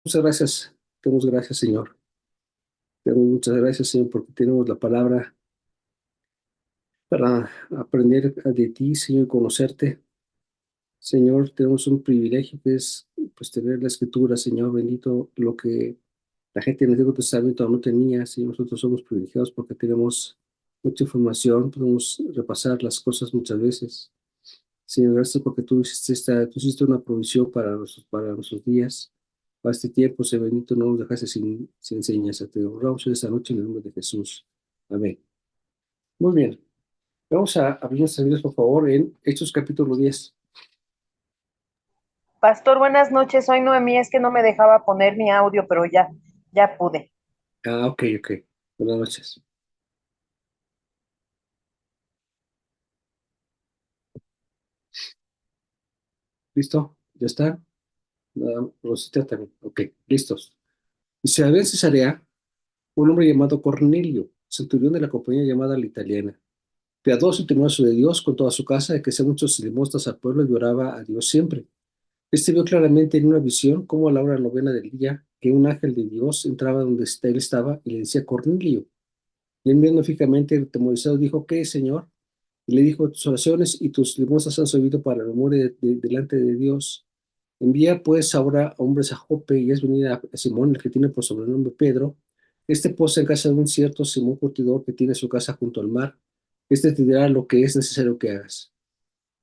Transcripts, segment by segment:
Muchas gracias, te damos gracias, Señor. Te damos muchas gracias, Señor, porque tenemos la palabra para aprender de ti, Señor, y conocerte. Señor, tenemos un privilegio que es pues tener la escritura, Señor, bendito, lo que la gente en el Antiguo Testamento no tenía, Señor. Nosotros somos privilegiados porque tenemos mucha información, podemos repasar las cosas muchas veces. Señor, gracias porque tú hiciste una provisión para nuestros días, para este tiempo, Señor bendito, no nos dejaste sin enseñanza. Te honramos en esta noche en el nombre de Jesús. Amén. Muy bien. Vamos a abrir nuestras Biblias, por favor, en Hechos capítulo 10. Pastor, buenas noches. Soy Noemí. Es que no me dejaba poner mi audio, pero ya pude. Ah, ok, ok. Buenas noches. ¿Listo? ¿Ya está? Rosita también. Ok, listos. Dice, había en Cesarea un hombre llamado Cornelio, centurión de la compañía llamada La Italiana, piadoso y temeroso de Dios con toda su casa, de que hacía muchos limosnas al pueblo y oraba a Dios siempre. Este vio claramente en una visión cómo a la hora novena del día que un ángel de Dios entraba donde él estaba y le decía Cornelio. Y él mirando fijamente, atemorizado, dijo, ¿qué es, Señor? Y le dijo, tus oraciones y tus limosnas han subido para la memoria delante de Dios. Envía pues ahora hombres a Jope y es venir a Simón, el que tiene por sobrenombre Pedro. Este posa en casa de un cierto Simón Curtidor que tiene su casa junto al mar. Este te dirá lo que es necesario que hagas.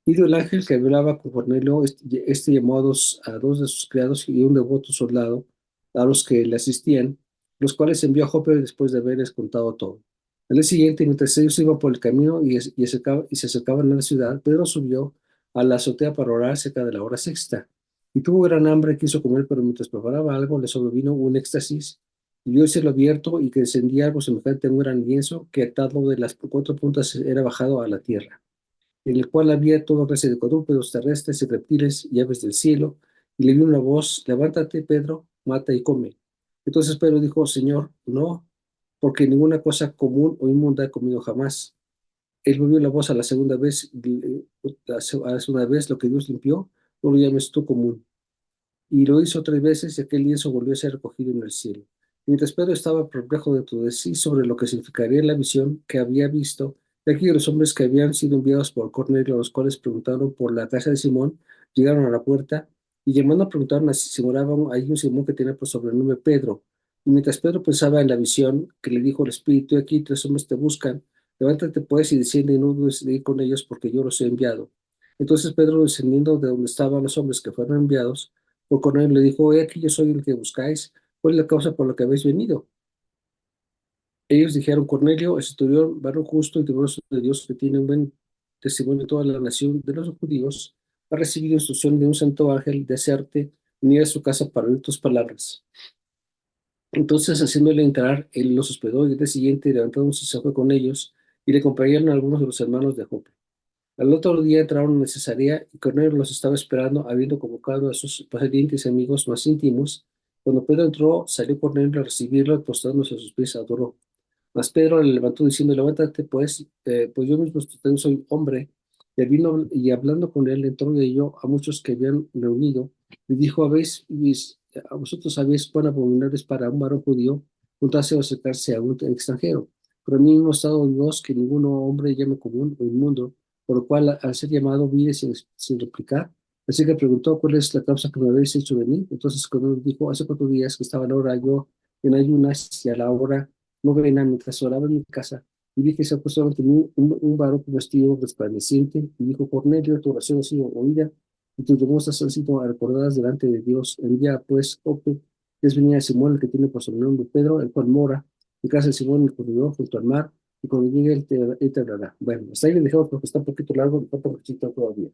Ido el ángel que hablaba con Cornelio, este llamó a dos de sus criados y un devoto soldado, a los que le asistían, los cuales envió a Jope después de haberles contado todo. Al día siguiente, mientras ellos iban por el camino y se acercaban a la ciudad, Pedro subió a la azotea para orar cerca de la hora sexta. Y tuvo gran hambre, quiso comer, pero mientras preparaba algo, le sobrevino un éxtasis, y vio el cielo abierto y que descendía algo semejante a un gran lienzo que atado de las cuatro puntas era bajado a la tierra, en el cual había toda clase de cuadrúpedos terrestres y reptiles y aves del cielo, y le vio una voz, levántate, Pedro, mata y come. Entonces Pedro dijo, Señor, no, porque ninguna cosa común o inmunda he comido jamás. Él volvió la voz a la segunda vez, a la segunda vez lo que Dios limpió, no lo llames tú común. Y lo hizo tres veces y aquel lienzo volvió a ser recogido en el cielo. Mientras Pedro estaba perplejo dentro de sí sobre lo que significaría la visión que había visto, de aquí los hombres que habían sido enviados por Cornelio, los cuales preguntaron por la casa de Simón, llegaron a la puerta y llamando preguntaron a si moraba ahí un Simón que tenía por sobrenombre Pedro. Y mientras Pedro pensaba en la visión que le dijo el Espíritu, aquí tres hombres te buscan, levántate pues y desciende y no dudes de ir con ellos porque yo los he enviado. Entonces Pedro, descendiendo de donde estaban los hombres que fueron enviados, por Cornelio le dijo, he aquí yo soy el que buscáis, ¿cuál es la causa por la que habéis venido? Ellos dijeron, Cornelio, el centurión, varón justo y temeroso de Dios, que tiene un buen testimonio en toda la nación de los judíos, ha recibido instrucción de un santo ángel de hacerte venir a su casa para oír tus palabras. Entonces, haciéndole entrar, él los hospedó y el día siguiente, levantándose, se fue con ellos y le acompañaron algunos de los hermanos de Jope. Al otro día entraron en Cesarea y Cornelio los estaba esperando, habiendo convocado a sus parientes y amigos más íntimos. Cuando Pedro entró, salió Cornelio a recibirlo y postrándose a sus pies adoró. Mas Pedro le levantó diciendo, levántate pues, pues yo mismo también soy hombre. Y vino y hablando con él, entró de ello a muchos que habían reunido, y dijo, a vosotros sabéis cuán abominable es para un varón judío juntarse o acercarse a un extranjero. Pero a mí mismo estado Dios que ningún hombre llame común o inmundo, por lo cual al ser llamado vive sin replicar. Así que preguntó, ¿cuál es la causa que me habéis hecho venir? Entonces cuando dijo, hace 4 días que estaba ahora yo en ayunas y a la hora novena mientras oraba en mi casa, y vi que se ha puesto ante mí un varón con vestido resplandeciente, y dijo, Cornelio, tu oración ha sido oída, y tus denuncias han sido recordadas delante de Dios. Envía pues, Jope, es venida de Simón, el que tiene por sobrenombre Pedro, el cual mora en casa de Simón, en el corredor, junto al mar, y cuando llegue él te hablará. Bueno, hasta ahí le dejamos porque está un poquito largo, me falta un poquito todavía.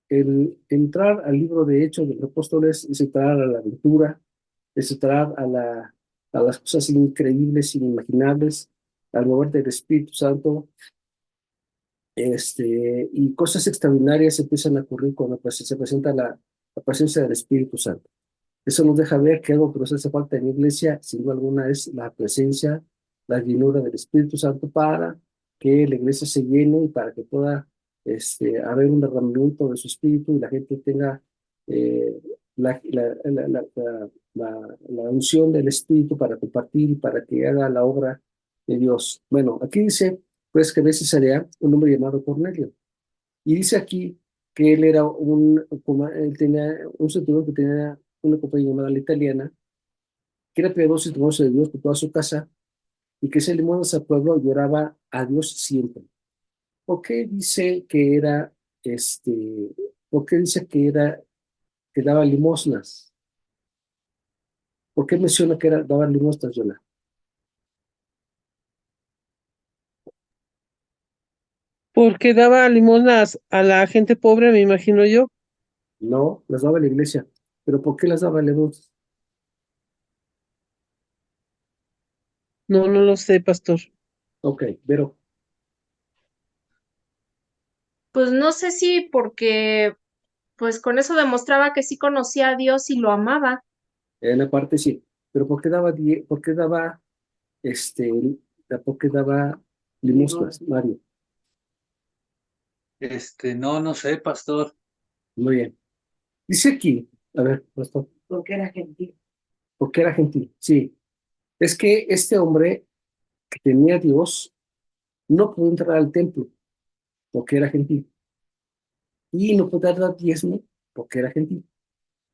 El entrar al libro de Hechos de los Apóstoles es entrar a la aventura, es entrar a las cosas increíbles, inimaginables, al mover del Espíritu Santo, y cosas extraordinarias empiezan a ocurrir cuando se presenta la presencia del Espíritu Santo. Eso nos deja ver que algo que nos hace falta en la iglesia, sin duda alguna, es la presencia, la llenura del Espíritu Santo para que la iglesia se llene y para que pueda haber un derramamiento de su Espíritu y la gente tenga eh, la unción del Espíritu para compartir y para que haga la obra de Dios. Bueno, aquí dice, pues, que de Cesarea un hombre llamado Cornelio. Y dice aquí que él era él tenía un centurión que tenía una compañía llamada la italiana, que era piadoso y temeroso de Dios por toda su casa, y que se limosnas al pueblo y oraba a Dios siempre. ¿Por qué dice que era, este, por qué dice que daba limosnas? ¿Por qué menciona que daba limosnas, Yola? Porque daba limosnas a la gente pobre, me imagino yo. No, las daba la iglesia. ¿Pero por qué las daba limosnas? No, no lo sé, pastor. Ok, pero Pues no sé si porque, pues con eso demostraba que sí conocía a Dios y lo amaba. en la parte sí. ¿Pero por qué daba, por qué daba, este, por qué daba limosnas, Mario? No, no sé, pastor. Muy bien. Dice aquí, a ver, pastor. Porque era gentil. Porque era gentil. Sí, es que este hombre que tenía a Dios no pudo entrar al templo porque era gentil y no podía dar diezmo porque era gentil.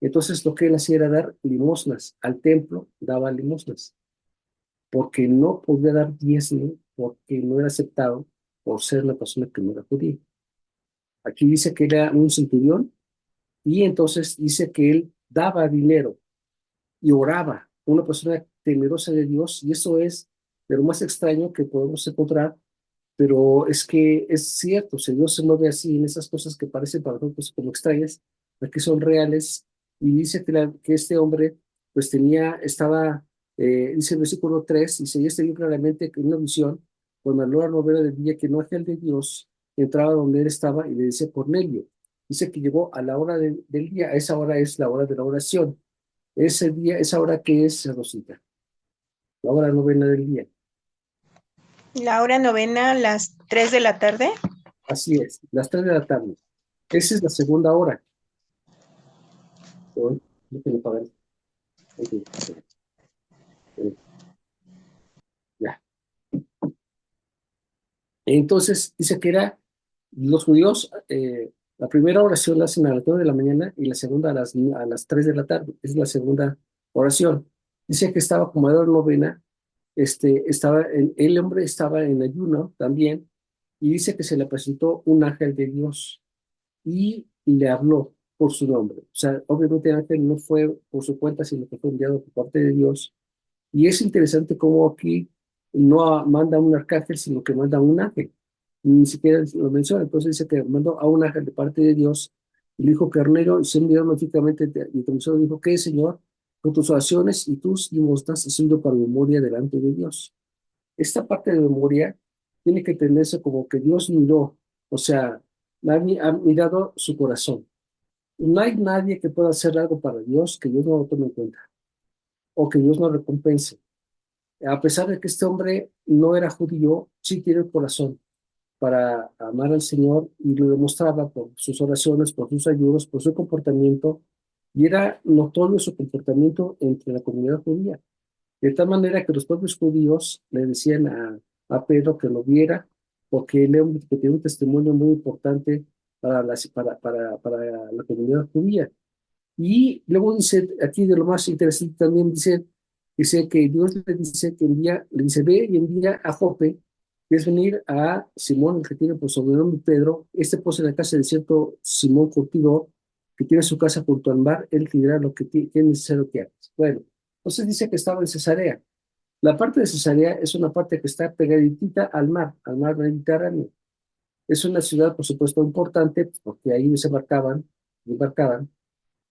Entonces lo que él hacía era dar limosnas al templo, daba limosnas porque no podía dar diezmo porque no era aceptado por ser una persona que no era judía. Aquí dice que era un centurión y entonces dice que él daba dinero y oraba, una persona temerosa de Dios, y eso es de lo más extraño que podemos encontrar, pero es que es cierto, si Dios se mueve así en esas cosas que parecen para nosotros como extrañas, aquí son reales, y dice que este hombre pues dice el versículo 3 dice, y este vio claramente que en una visión, cuando habló la novela del día, que no ángel de Dios entraba donde él estaba y le decía Cornelio, dice que llegó a la hora del día, esa hora es la hora de la oración, ese día, esa hora que es, Rosita, la hora novena del día. La hora novena, las 3 de la tarde. Así es, las 3 de la tarde. Esa es la segunda hora. Hoy, déjenme pagar. Ok, ya. Entonces, dice que los judíos, la primera oración la hacen a las 9 de la mañana y la segunda a las 3 de la tarde. Es la segunda oración. Dice que estaba como a la hora novena, el hombre estaba en ayuno también, y dice que se le presentó un ángel de Dios y le habló por su nombre. O sea, obviamente el ángel no fue por su cuenta, sino que fue enviado por parte de Dios. Y es interesante cómo aquí no manda un arcángel, sino que manda un ángel. Ni siquiera lo menciona. Entonces dice que mandó a un ángel de parte de Dios. Y le dijo, Carnero, y se envió magníficamente, y el dijo, ¿qué, Señor? Con tus oraciones y tus limosnas haciendo para memoria delante de Dios. Esta parte de memoria tiene que tenerse como que Dios miró, o sea, nadie ha mirado su corazón. No hay nadie que pueda hacer algo para Dios que Dios no lo tome en cuenta o que Dios no recompense. A pesar de que este hombre no era judío, sí tiene el corazón para amar al Señor y lo demostraba por sus oraciones, por sus ayudos, por su comportamiento, y era notorio su comportamiento entre la comunidad judía. De tal manera que los propios judíos le decían a Pedro que lo viera, porque él que tiene un testimonio muy importante para la comunidad judía. Y luego dice, aquí de lo más interesante también dice que Dios le dice le dice, ve y envía a Jope, que es venir a Simón, el que tiene por sobrenombre Pedro, este puso en la casa de cierto Simón Curtidor, que tiene su casa junto al mar, él te dirá lo que es necesario que hagas. Bueno, entonces dice que estaba en Cesarea. La parte de Cesarea es una parte que está pegaditita al mar Mediterráneo. Es una ciudad, por supuesto, importante, porque ahí embarcaban,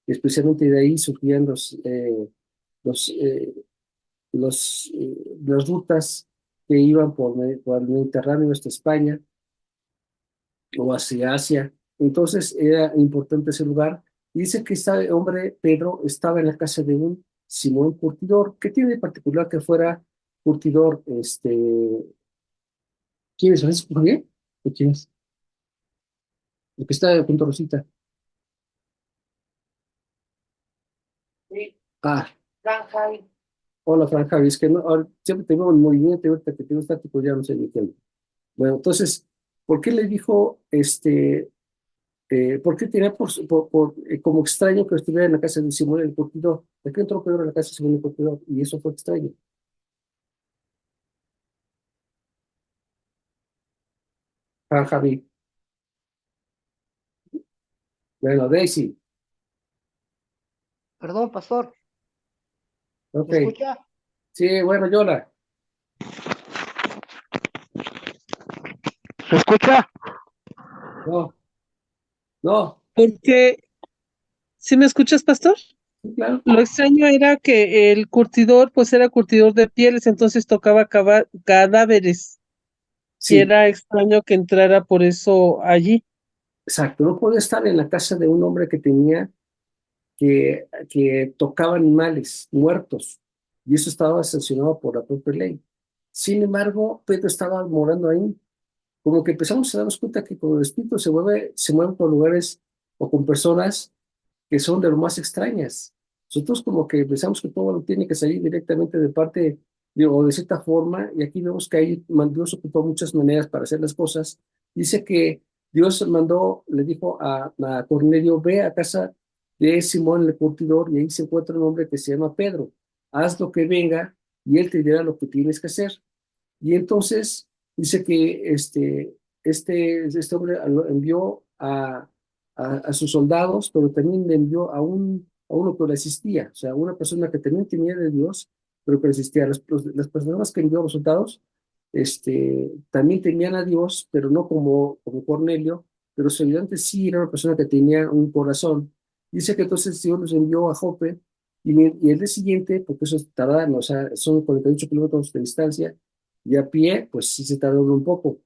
y especialmente de ahí surgían los, eh, las rutas que iban por el Mediterráneo hasta España o hacia Asia. Entonces era importante ese lugar. Y dice que este hombre, Pedro, estaba en la casa de un Simón Curtidor. ¿Qué tiene de particular que fuera curtidor? ¿Quién es? ¿Es Javier? ¿O quién es? El que está junto a Rosita. Ah, Fran Javi. hola, Fran Javi, es que no, siempre tengo un movimiento y ahorita que tengo estático ya no sé ni qué. Bueno, entonces, ¿por qué le dijo, por qué tenía como extraño que estuviera en la casa de Simón el curtidor? ¿Por qué entró Pedro en la casa de Simón el curtidor? Y eso fue extraño. Fran Javi. Bueno, Daisy, Perdón, pastor, ok. ¿me escucha? Sí, bueno, Yola. ¿Se escucha? No, no, Porque, ¿sí me escuchas, pastor? sí, claro. Lo extraño era que el curtidor, pues era curtidor de pieles, entonces tocaba cadáveres, y Sí, era extraño que entrara por eso allí. exacto. No puede estar en la casa de un hombre que tenía que tocaba animales muertos, y eso estaba sancionado por la propia ley. Sin embargo, Pedro estaba morando ahí. Como que empezamos a darnos cuenta que cuando el espíritu se mueve por lugares o con personas que son de lo más extrañas. Nosotros como que pensamos que todo tiene que salir directamente de parte o de cierta forma, y aquí vemos que ahí Dios ocupó muchas maneras para hacer las cosas. Dice que Dios mandó, le dijo a Cornelio, ve a casa de Simón el curtidor, y ahí se encuentra un hombre que se llama Pedro. Haz lo que venga y él te dirá lo que tienes que hacer. Y entonces dice que este hombre lo envió a sus soldados, pero también le envió a uno que le asistía, o sea, una persona que también tenía de Dios, pero que le asistía. Las personas que envió a los soldados también tenían a Dios, pero no como Cornelio, pero su ayudante sí era una persona que tenía un corazón. Dice que entonces Dios los envió a Jope, y el día siguiente, porque eso tarda, o sea, son 48 kilómetros de distancia, y a pie, pues sí se tardó un poco.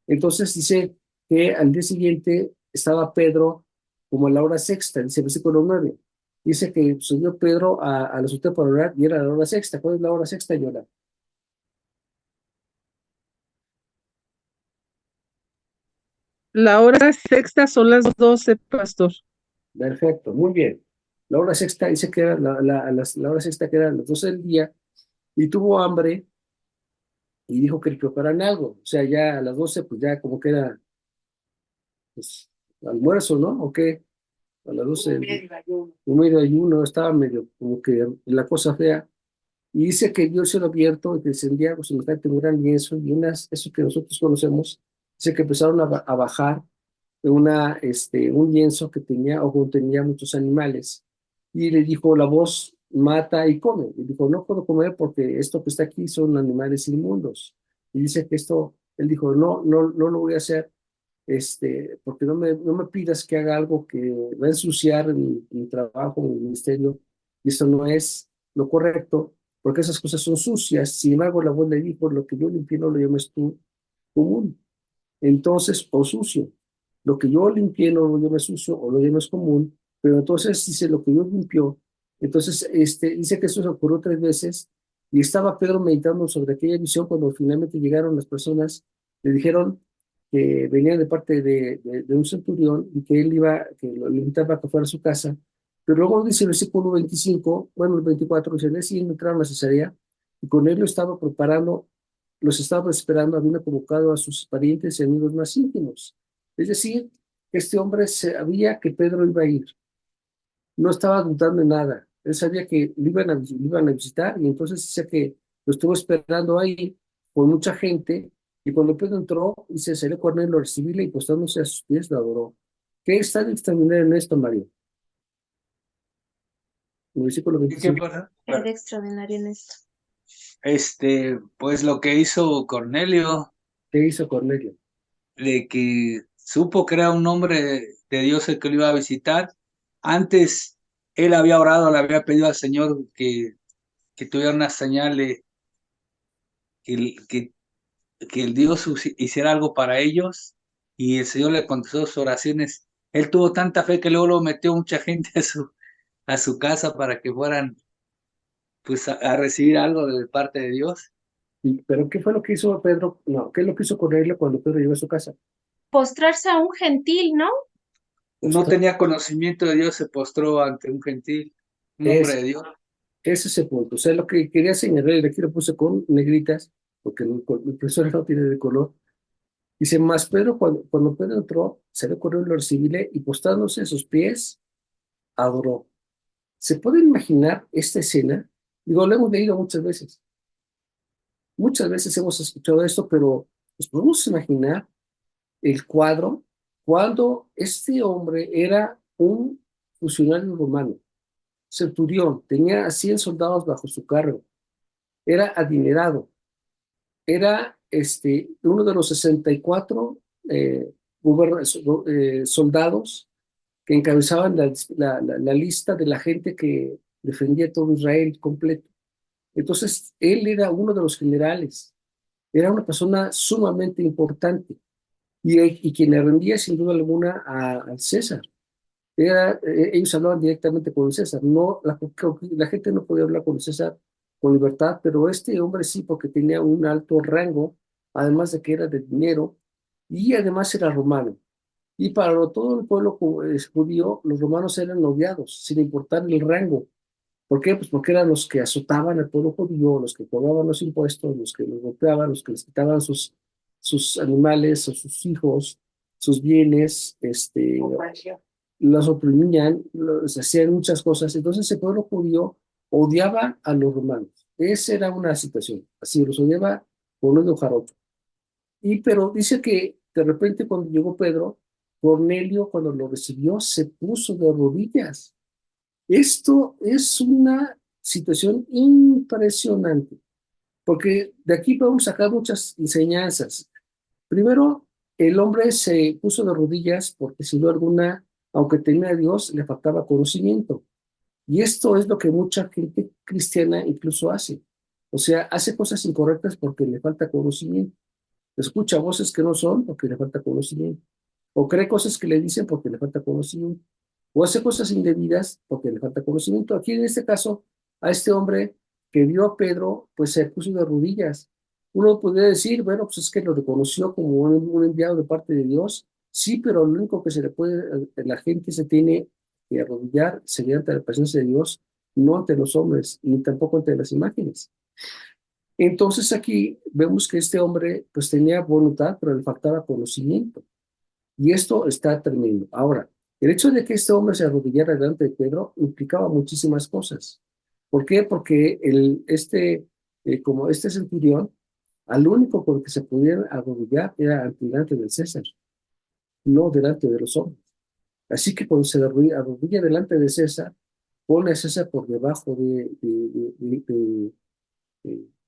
Entonces dice que al día siguiente estaba Pedro como a la hora sexta, dice versículo 9. Dice que subió Pedro a la azotea para orar y era la hora sexta. ¿Cuál es la hora sexta, Yola? La hora sexta son las 12, pastor. Perfecto, muy bien. La hora sexta dice que era la hora sexta, que eran las 12 del día, y tuvo hambre y dijo que le prepararan algo. O sea, ya a las 12 pues ya como que era pues, almuerzo, ¿no? ¿O qué? A las 12 un medio ayuno, estaba medio como que la cosa fea. Y dice que dio el cielo abierto y que descendía pues, semejante un gran lienzo, y eso que nosotros conocemos, dice que empezaron a bajar un lienzo que tenía o contenía muchos animales. Y le dijo la voz, mata y come. Y dijo, no puedo comer porque esto que está aquí son animales inmundos. Y dice que él dijo, no, no, no lo voy a hacer, porque no me pidas que haga algo que va a ensuciar mi trabajo, mi ministerio, y eso no es lo correcto, porque esas cosas son sucias. Sin embargo, la voz le dijo, lo que yo limpié no lo llames tú común, entonces, o sucio. Lo que yo limpié no lo llames sucio o lo llames común, pero entonces dice lo que yo limpió. Entonces, dice que eso se ocurrió 3 veces, y estaba Pedro meditando sobre aquella visión cuando finalmente llegaron las personas, le dijeron que venían de parte de un centurión y que él que lo invitaba a que fuera a su casa. Pero luego dice el versículo 25, bueno, el 24, dice, el día siguiente entraron a Cesarea, y con él los estaba esperando, habiendo convocado a sus parientes y amigos más íntimos. Es decir, este hombre sabía que Pedro iba a ir, no estaba dudando en nada. Él sabía que lo iban a visitar, y entonces dice que lo estuvo esperando ahí con mucha gente, y cuando Pedro entró, dice, salió Cornelio a recibirle y postándose a sus pies lo adoró. ¿Qué está de extraordinario en esto, Mario? En el versículo ¿Qué 25. pasa? Era extraordinario en esto. Pues lo que hizo Cornelio, ¿Qué hizo Cornelio? de que supo que era un hombre de Dios el que lo iba a visitar. Antes él había orado, le había pedido al Señor que tuviera una señal de que, que el Dios hiciera algo para ellos, y el Señor le contestó sus oraciones. Él tuvo tanta fe que luego lo metió mucha gente a su casa para que fueran pues a recibir algo de parte de Dios. ¿Pero qué fue lo que hizo Pedro? No, ¿qué es lo que hizo Cornelio cuando Pedro llegó a su casa? Postrarse a un gentil, ¿no? No Ostras, tenía conocimiento de Dios, se postró ante un gentil, un hombre es de Dios. ese es el punto. O sea, lo que quería señalar, y aquí lo puse con negritas, porque el profesor no tiene de color. Dice, más Pedro, cuando Pedro entró, se le ocurrió lo recibirle y postándose en sus pies, adoró. ¿Se puede imaginar esta escena? Digo, lo hemos leído muchas veces. Muchas veces hemos escuchado esto, pero nos podemos imaginar el cuadro cuando este hombre era un funcionario romano, centurión, tenía a 100 soldados bajo su cargo, era adinerado, era uno de los 64 soldados que encabezaban la lista de la gente que defendía todo Israel completo. Entonces, él era uno de los generales, era una persona sumamente importante y quien le rendía sin duda alguna al César. Ellos hablaban directamente con el César, no, la gente no podía hablar con el César con libertad, pero este hombre sí, porque tenía un alto rango, además de que era de dinero y además era romano. Y para todo el pueblo judío, los romanos eran odiados, sin importar el rango. ¿Por qué? Pues porque eran los que azotaban al pueblo judío, los que cobraban los impuestos, los que los golpeaban, los que les quitaban sus animales, o sus hijos, sus bienes, los oprimían, hacían muchas cosas. Entonces el pueblo judío odiaba a los romanos. Esa era una situación, así los odiaba por un jarocho. Pero dice que de repente cuando llegó Pedro, Cornelio cuando lo recibió se puso de rodillas. Esto es una situación impresionante, porque de aquí podemos sacar muchas enseñanzas. Primero, el hombre se puso de rodillas porque sin duda alguna, aunque tenía a Dios, le faltaba conocimiento. Y esto es lo que mucha gente cristiana incluso hace. O sea, hace cosas incorrectas porque le falta conocimiento. Escucha voces que no son porque le falta conocimiento. O cree cosas que le dicen porque le falta conocimiento. O hace cosas indebidas porque le falta conocimiento. Aquí en este caso, a este hombre que vio a Pedro, pues se puso de rodillas. Uno podría decir, bueno, pues es que lo reconoció como un enviado de parte de Dios. Sí, pero lo único que se le puede, la gente se tiene que arrodillar sería ante la presencia de Dios, no ante los hombres, ni tampoco ante las imágenes. Entonces aquí vemos que este hombre pues tenía voluntad, pero le faltaba conocimiento. Y esto está tremendo. Ahora, el hecho de que este hombre se arrodillara delante de Pedro implicaba muchísimas cosas. ¿Por qué? Porque como este centurión, al único con el que se pudiera arrodillar era delante del César, no delante de los hombres. Así que cuando se arrodilla delante de César, pone a César por debajo de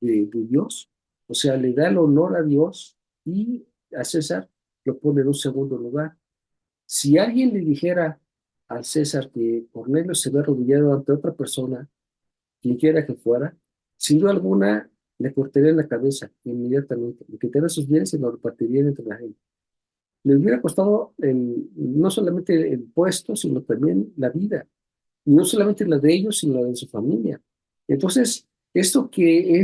Dios, o sea, le da el honor a Dios y a César lo pone en un segundo lugar. Si alguien le dijera al César que Cornelio se ve arrodillado ante otra persona, quien quiera que fuera, sin duda alguna le cortaría la cabeza inmediatamente, le quitaría sus bienes y lo repartirían entre la gente. Le hubiera costado no solamente el puesto, sino también la vida, y no solamente la de ellos, sino la de su familia. Entonces, esto que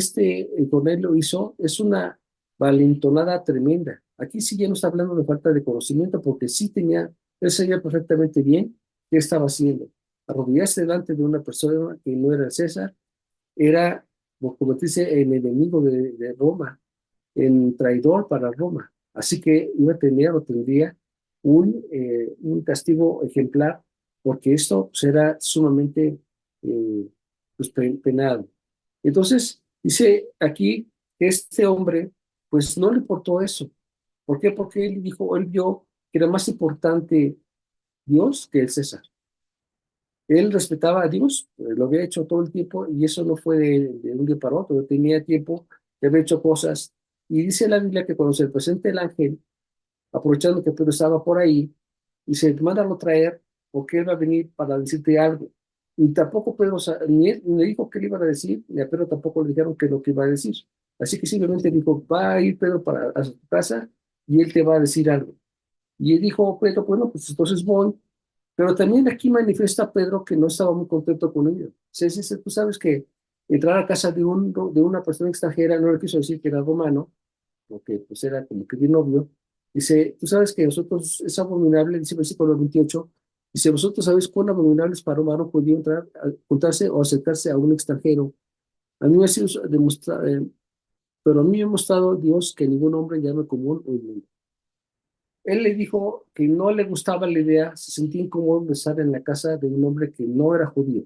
Cornelio hizo es una valentonada tremenda. Aquí sí ya no está hablando de falta de conocimiento, porque sí él sabía perfectamente bien qué estaba haciendo. Arrodillarse delante de una persona que no era el César, era, como dice, el enemigo de Roma, el traidor para Roma. Así que iba a tener o tendría un castigo ejemplar, porque esto será sumamente pues, penado. Entonces, dice aquí que este hombre, pues no le importó eso. ¿Por qué? Porque él vio que era más importante Dios que el César. Él respetaba a Dios, lo había hecho todo el tiempo y eso no fue de un día para otro, tenía tiempo, había hecho cosas. Y dice la Biblia que cuando se le presenta el ángel, aprovechando que Pedro estaba por ahí, dice, mándalo traer porque él va a venir para decirte algo. Y tampoco Pedro, ni él le dijo qué le iban a decir, ni a Pedro tampoco le dijeron qué es lo que iba a decir. Así que simplemente dijo, va a ir Pedro a su casa y él te va a decir algo. Y él dijo, Pedro, bueno, pues entonces voy. Pero también aquí manifiesta Pedro que no estaba muy contento con ello. Tú sabes que entrar a casa de una persona extranjera no le quiso decir que era romano, porque pues era como que bien obvio. Dice, tú sabes que nosotros es abominable, dice el versículo 28, Y si vosotros sabéis cuán abominable es para un varón judío entrar, juntarse o acercarse a un extranjero, a mí me ha sido demostrado, pero a mí me ha mostrado Dios que ningún hombre llame común o inmundo. Él le dijo que no le gustaba la idea, se sentía incómodo de estar en la casa de un hombre que no era judío,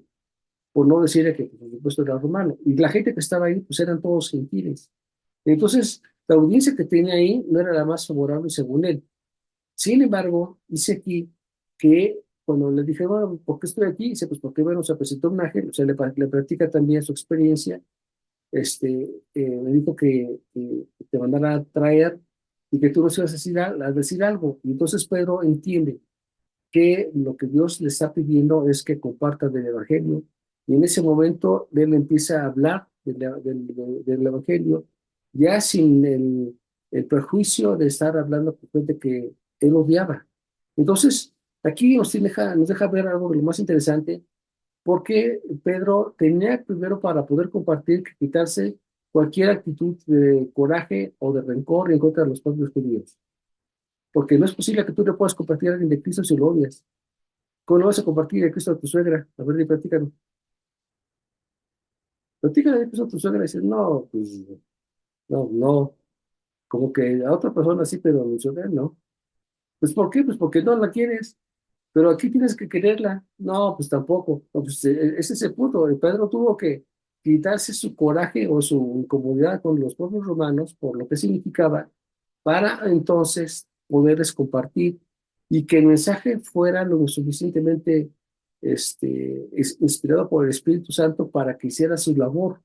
por no decir que por supuesto era romano. Y la gente que estaba ahí, pues eran todos gentiles. Entonces, la audiencia que tenía ahí no era la más favorable según él. Sin embargo, dice aquí que cuando le dije, bueno, ¿por qué estoy aquí? Dice, pues porque, bueno, se presentó un ángel, o sea, le platica también su experiencia, me dijo que te mandara a traer y que tú nos ibas a decir algo. Y entonces Pedro entiende que lo que Dios le está pidiendo es que comparta del Evangelio. Y en ese momento él empieza a hablar del Evangelio, ya sin el prejuicio de estar hablando con gente que él odiaba. Entonces, aquí nos deja ver algo de lo más interesante, porque Pedro tenía primero para poder compartir que quitarse cualquier actitud de coraje o de rencor en contra de los propios judíos. Porque no es posible que tú le puedas compartir a alguien de Cristo si lo odias. ¿Cómo lo vas a compartir de Cristo a tu suegra? A ver, platícalo. Platícale de Cristo a tu suegra y dices, no, pues, no. Como que a otra persona sí, pero a mi suegra no. Pues, ¿por qué? Pues porque no la quieres. Pero aquí tienes que quererla. No, pues tampoco. No, pues, ese es el punto. Pedro tuvo que quitarse su coraje o su incomodidad con los propios romanos por lo que significaba para entonces poderles compartir y que el mensaje fuera lo suficientemente inspirado por el Espíritu Santo para que hiciera su labor.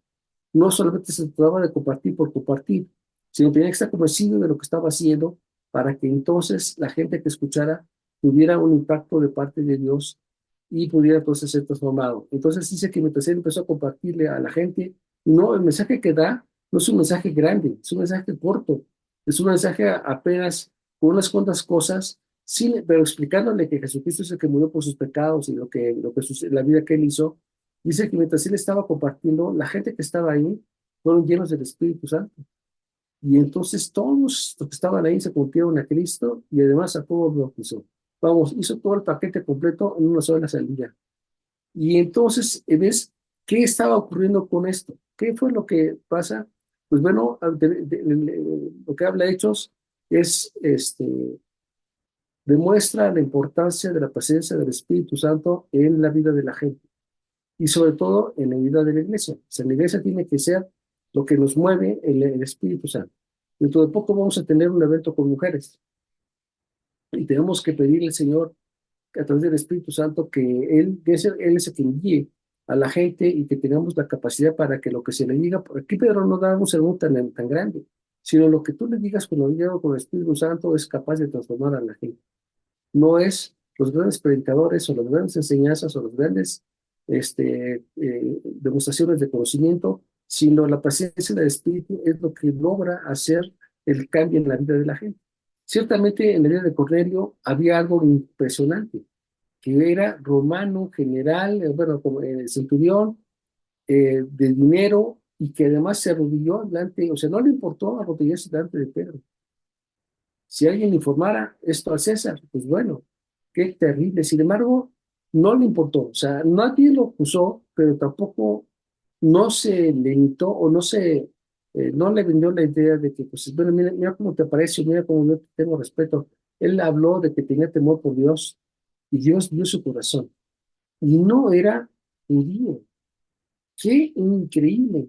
No solamente se trataba de compartir por compartir, sino tenía que estar convencido de lo que estaba haciendo para que entonces la gente que escuchara tuviera un impacto de parte de Dios y pudiera entonces ser transformado. Entonces dice que mientras él empezó a compartirle a la gente, no, el mensaje que da no es un mensaje grande, es un mensaje corto, es un mensaje apenas con unas cuantas cosas, pero explicándole que Jesucristo es el que murió por sus pecados y la vida que él hizo. Dice que mientras él estaba compartiendo, la gente que estaba ahí fueron llenos del Espíritu Santo. Y entonces todos los que estaban ahí se convirtieron a Cristo y además a todos los bautizó. Vamos, hizo todo el paquete completo en una sola salida. Y entonces, ¿ves qué estaba ocurriendo con esto? ¿Qué fue lo que pasa? Pues bueno, lo que habla Hechos es, demuestra la importancia de la presencia del Espíritu Santo en la vida de la gente y sobre todo en la vida de la iglesia. O sea, la iglesia tiene que ser lo que nos mueve el Espíritu Santo. Dentro de poco vamos a tener un evento con mujeres y tenemos que pedirle al Señor a través del Espíritu Santo que Él es el que guíe a la gente y que tengamos la capacidad para que lo que se le diga, aquí Pedro no da un sermón tan grande, sino lo que tú le digas cuando llega con el Espíritu Santo es capaz de transformar a la gente. No es los grandes predicadores o las grandes enseñanzas o las grandes demostraciones de conocimiento, sino la presencia del Espíritu es lo que logra hacer el cambio en la vida de la gente. Ciertamente en la vida de Cornelio había algo impresionante, que era romano, general, bueno, como centurión, de dinero, y que además se arrodilló delante, o sea, no le importó arrodillarse delante de Pedro. Si alguien informara esto al César, pues bueno, qué terrible. Sin embargo, no le importó. O sea, nadie lo acusó, pero tampoco no se limitó o no le vendió la idea de que, pues, bueno, mira cómo te aprecio, mira cómo yo te tengo respeto. Él habló de que tenía temor por Dios y Dios vio su corazón. Y no era judío. Qué increíble.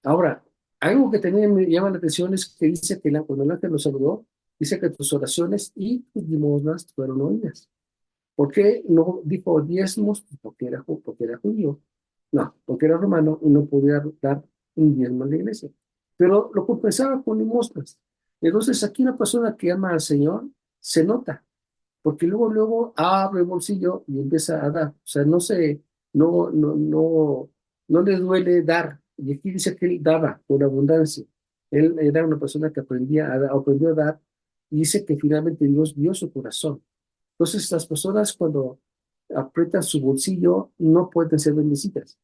Ahora, algo que también me llama la atención es que dice que cuando el ángel lo saludó, dice que tus oraciones y tus limosnas fueron oídas. ¿Por qué no dijo diezmos? Porque era judío. No, porque era romano y no podía dar un diezmo a la iglesia. Pero lo compensaba con limosnas. Entonces, aquí una persona que ama al Señor se nota, porque luego abre el bolsillo y empieza a dar. O sea, no le duele dar. Y aquí dice que él daba con abundancia. Él era una persona que aprendió a dar, y dice que finalmente Dios vio su corazón. Entonces, las personas cuando aprietan su bolsillo no pueden ser bendecidas.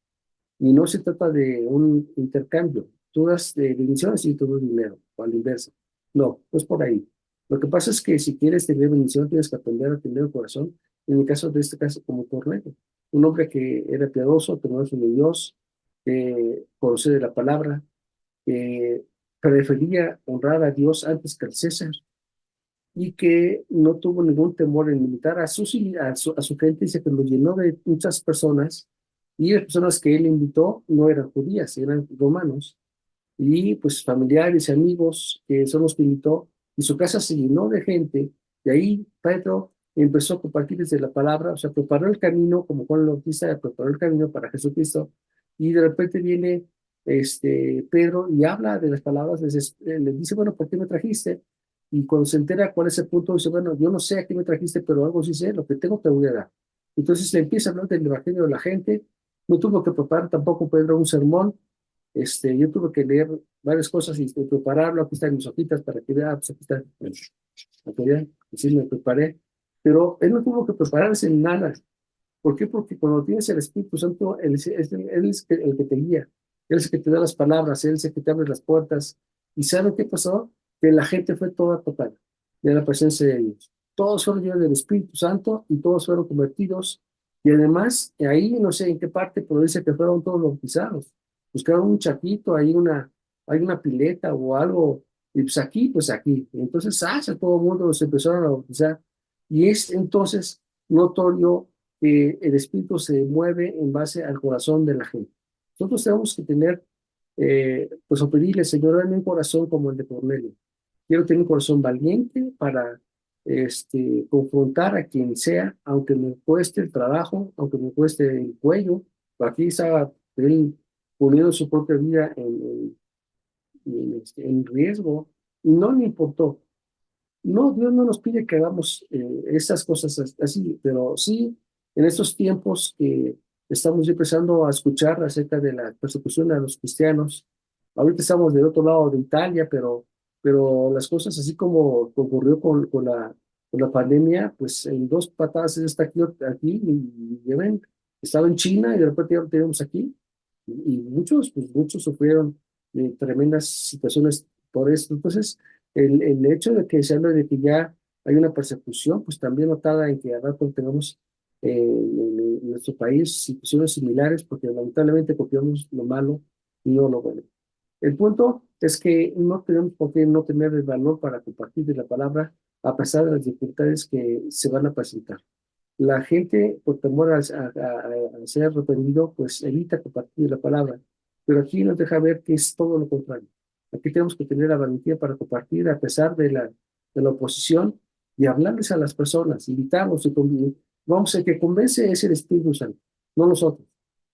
Y no se trata de un intercambio. Tú das de bendiciones y tú das dinero, o a la inversa. No es por ahí. Lo que pasa es que si quieres tener bendición, tienes que aprender a tener el corazón en el caso de este caso como Cornelio, un hombre que era piadoso, temeroso de Dios, conocedor de la palabra, que prefería honrar a Dios antes que al César, y que no tuvo ningún temor en invitar a su gente, dice que lo llenó de muchas personas, y las personas que él invitó no eran judías, eran romanos, y pues familiares y amigos que son los que invitó, y su casa se llenó de gente, y ahí Pedro empezó a compartir desde la palabra, o sea, preparó el camino, como Juan el Bautista preparó el camino para Jesucristo, y de repente viene Pedro y habla de las palabras, les dice, bueno, ¿por qué me trajiste? Y cuando se entera cuál es el punto, dice, bueno, yo no sé a qué me trajiste, pero algo sí sé, lo que tengo te voy a dar. Entonces le empieza a hablar del evangelio de la gente, no tuvo que preparar tampoco Pedro un sermón, yo tuve que leer varias cosas y prepararlo, aquí están mis hojitas para que vea, pues aquí está, para que vean, sí me preparé, pero él no tuvo que prepararse en nada. ¿Por qué? Porque cuando tienes el Espíritu Santo, él es el que te guía, él es el que te da las palabras, él es el que te abre las puertas. ¿Y saben qué pasó? Que la gente fue toda total de la presencia de Dios. Todos fueron llenos del Espíritu Santo y todos fueron convertidos. Y además, ahí no sé en qué parte, pero dice que fueron todos bautizados. Buscaron un charquito, hay una pileta o algo, y pues aquí, pues aquí. Y entonces, todo el mundo se empezaron a bautizar. Y es entonces notorio que el Espíritu se mueve en base al corazón de la gente. Nosotros tenemos que tener, pues, o pedirle, Señor, dame un corazón como el de Cornelio. Quiero tener un corazón valiente para confrontar a quien sea, aunque me cueste el trabajo, aunque me cueste el cuello. Aquí estaba él poniendo su propia vida en riesgo y no le importó. No, Dios no nos pide que hagamos estas cosas así, pero sí en estos tiempos que estamos empezando a escuchar acerca de la persecución a los cristianos. Ahorita estamos del otro lado de Italia, pero las cosas así como ocurrió con la pandemia, pues en dos patadas está aquí y ya ven, estaba en China y de repente ya lo tenemos aquí. Y muchos, pues muchos sufrieron tremendas situaciones por esto. Entonces, el hecho de que se hable de que ya hay una persecución, pues también notada en que a rato tenemos en nuestro país situaciones similares, porque lamentablemente copiamos lo malo y no lo bueno. El punto es que no tenemos por qué no tener el valor para compartir de la palabra a pesar de las dificultades que se van a presentar. La gente, por temor a ser reprendido, pues evita compartir la palabra. Pero aquí nos deja ver que es todo lo contrario. Aquí tenemos que tener la valentía para compartir a pesar de la oposición y hablarles a las personas, invitarlos y vamos, el que convence es el Espíritu Santo, no nosotros.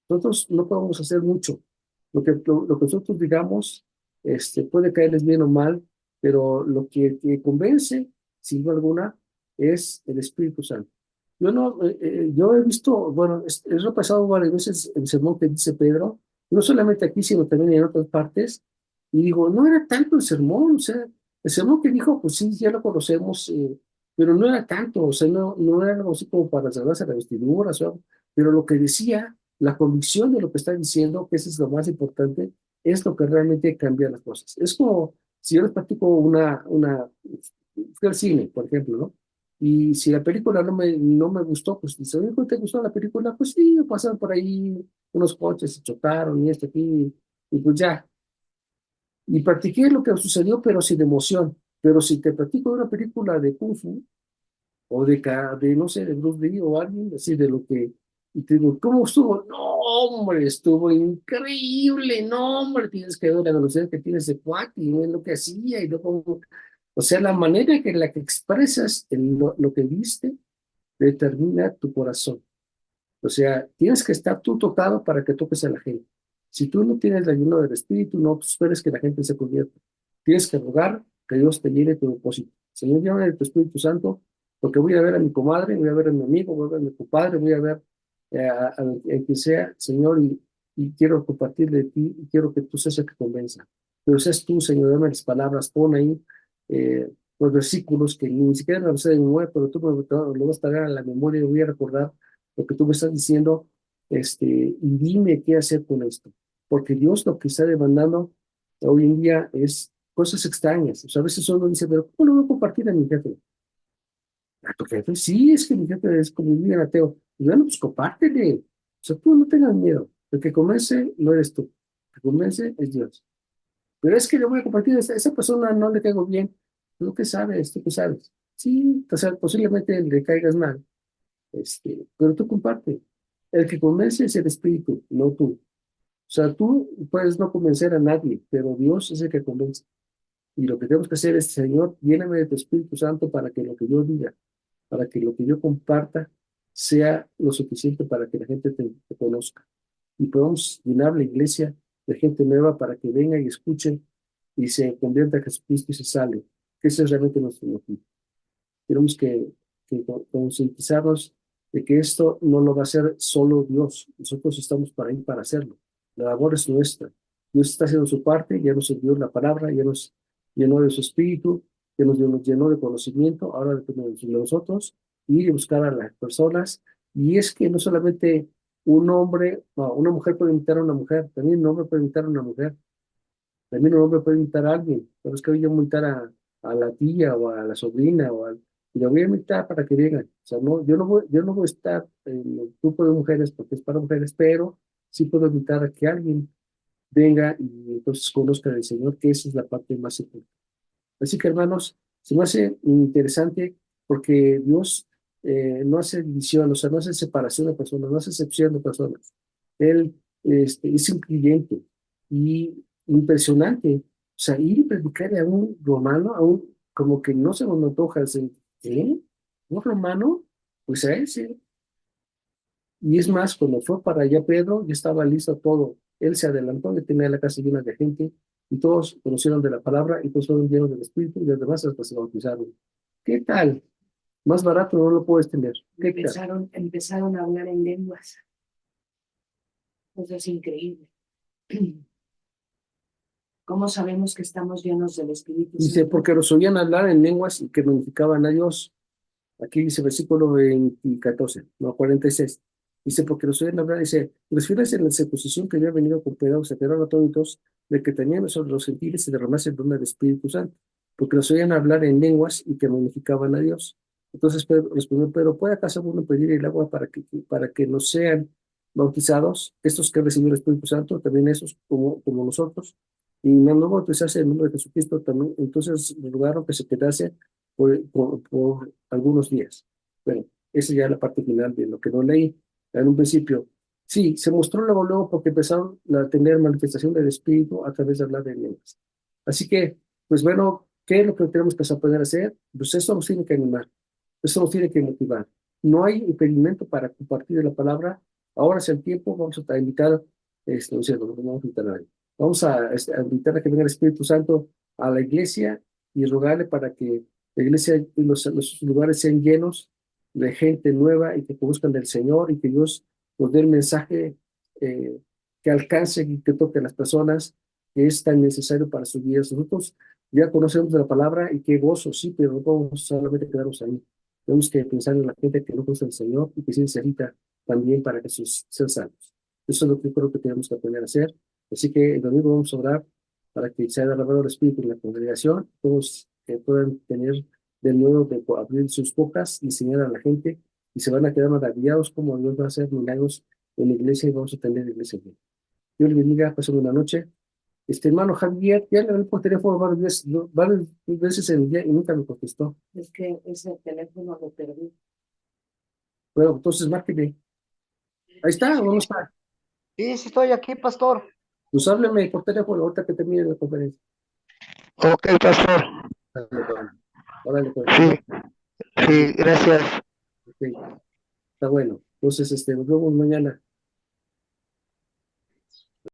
Nosotros no podemos hacer mucho. Lo que nosotros digamos puede caerles bien o mal, pero lo que convence, sin duda alguna, es el Espíritu Santo. Yo no, yo he visto, bueno, he repasado varias veces el sermón que dice Pedro, no solamente aquí, sino también en otras partes, y digo, no era tanto el sermón, o sea, el sermón que dijo, pues sí, ya lo conocemos, pero no era tanto, o sea, no era algo así como para rasgarse la vestidura, o sea, pero lo que decía, la convicción de lo que está diciendo, que eso es lo más importante, es lo que realmente cambia las cosas. Es como si yo les platico fui al cine, por ejemplo, ¿no? Y si la película no me gustó, pues dice, oye, ¿te gustó la película? Pues sí, pasaron por ahí unos coches, se chocaron y esto aquí, y pues ya. Y practiqué lo que sucedió, pero sin emoción. Pero si te platico de una película de Kung Fu, o no sé, de Bruce Lee o alguien, así de lo que, y te digo, ¿cómo estuvo? No, hombre, estuvo increíble, no, hombre, tienes que ver la velocidad que tiene ese cuate y ver lo que hacía y luego, o sea, la manera en la que expresas lo que viste determina tu corazón. O sea, tienes que estar tú tocado para que toques a la gente. Si tú no tienes la ayuda del Espíritu, no esperes que la gente se convierta. Tienes que rogar que Dios te llene tu depósito. Señor, llévame de tu Espíritu Santo, porque voy a ver a mi comadre, voy a ver a mi amigo, voy a ver a mi compadre, voy a ver a quien sea, Señor, y quiero compartir de ti, y quiero que tú seas el que convenza. Pero seas tú, Señor, dame las palabras, pon ahí los versículos que ni siquiera me los sé de memoria, pero tú lo vas a traer a la memoria y voy a recordar lo que tú me estás diciendo, y dime qué hacer con esto. Porque Dios lo que está demandando hoy en día es cosas extrañas. O sea, a veces uno dice, pero ¿cómo lo voy a compartir a mi jefe? A tu jefe, sí, es que mi jefe es como bien ateo. Y bueno, pues compártele. O sea, tú no tengas miedo. El que convence no eres tú. El que convence es Dios. Pero es que yo voy a compartir, esa persona no le caigo bien. ¿Tú qué sabes? ¿Tú qué sabes? Sí, o sea, posiblemente le caigas mal, pero tú comparte. El que convence es el Espíritu, no tú. O sea, tú puedes no convencer a nadie, pero Dios es el que convence. Y lo que tenemos que hacer es, Señor, lléname de tu Espíritu Santo para que lo que yo diga, para que lo que yo comparta sea lo suficiente para que la gente te conozca. Y podamos llenar la iglesia de gente nueva para que venga y escuche y se convierta a Jesucristo y se salve. Que ese es realmente nuestro motivo. Tenemos que concientizarnos de que esto no lo va a hacer solo Dios. Nosotros estamos para ahí para hacerlo. La labor es nuestra. Dios está haciendo su parte, ya nos envió la palabra, ya nos llenó de su espíritu, ya nos llenó de conocimiento. Ahora depende de nosotros ir y buscar a las personas. Y es que no solamente un hombre, no, una mujer puede invitar a una mujer, también un hombre puede invitar a una mujer, también un hombre puede invitar a alguien. Pero es que hoy yo voy a invitar a la tía o a la sobrina y la voy a invitar para que vengan. O sea, no, yo no voy a estar en el grupo de mujeres porque es para mujeres, pero sí puedo invitar a que alguien venga y entonces conozca al Señor, que esa es la parte más importante. Así que, hermanos, se me hace interesante porque Dios no hace división, o sea, no hace separación de personas, no hace excepción de personas. Él es incluyente y impresionante. O sea, ir y predicarle a un romano, como que no se nos antoja, decir, ¿eh? ¿Un romano? Pues a ese. Y es más, cuando fue para allá Pedro, ya estaba listo todo. Él se adelantó, ya tenía la casa llena de gente, y todos conocieron de la palabra, y todos fueron llenos del Espíritu, y los demás hasta se bautizaron. ¿Qué tal? Más barato no lo puedes tener. ¿Qué tal? Empezaron a hablar en lenguas. Eso es increíble. ¿Cómo sabemos que estamos llenos del Espíritu Dice, Santo? porque los oían hablar en lenguas y que glorificaban a Dios. Aquí dice versículo 20, 14, no, 46. Dice, porque los oían hablar, dice, los fieles en la circuncisión que había venido con Pedro se quedaron atónitos de que tenían sobre los gentiles y derramase el don del Espíritu Santo, porque los oían hablar en lenguas y que glorificaban a Dios. Entonces Pedro, respondió Pedro, ¿puede acaso uno pedir el agua para que no sean bautizados, estos que reciben el Espíritu Santo, también esos como nosotros? Y no bautizarse en el nombre de Jesucristo también. Entonces rogaron que se quedase por algunos días. Bueno, esa ya es la parte final de lo que no leí en un principio. Sí, se mostró luego porque empezaron a tener manifestación del Espíritu a través de hablar de lenguas. Así que, pues bueno, ¿qué es lo que tenemos que aprender a hacer? Pues eso nos tiene que animar, eso nos tiene que motivar. No hay impedimento para compartir la palabra. Ahora es el tiempo, vamos a invitar, no sé, no vamos a invitar a nadie. Vamos a invitar a que venga el Espíritu Santo a la iglesia y rogarle para que la iglesia y los lugares sean llenos de gente nueva y que conozcan del Señor y que Dios nos dé el mensaje que alcance y que toque a las personas que es tan necesario para sus vidas. Nosotros ya conocemos de la palabra y qué gozo, sí, pero no podemos solamente quedarnos ahí. Tenemos que pensar en la gente que no conoce al Señor y que sí necesita también para que sean salvos. Eso es lo que creo que tenemos que aprender a hacer. Así que el domingo vamos a orar para que se haya derramado el Espíritu en la congregación, todos puedan tener de nuevo de abrir sus bocas y enseñar a la gente y se van a quedar maravillados como Dios va a hacer milagros en la iglesia y vamos a tener iglesia bien. Dios les bendiga, pasen una noche. Hermano Javier, ya le hablé por teléfono varias veces en el día y nunca me contestó. Es que ese teléfono lo perdí. Bueno, entonces márqueme. Ahí está, ¿o no está? Sí, sí estoy aquí, pastor. Pues hábleme por teléfono ahorita que termine la conferencia. Ok, pastor. Órale, pues. Sí, sí, gracias. Ok, está bueno. Entonces, nos vemos mañana.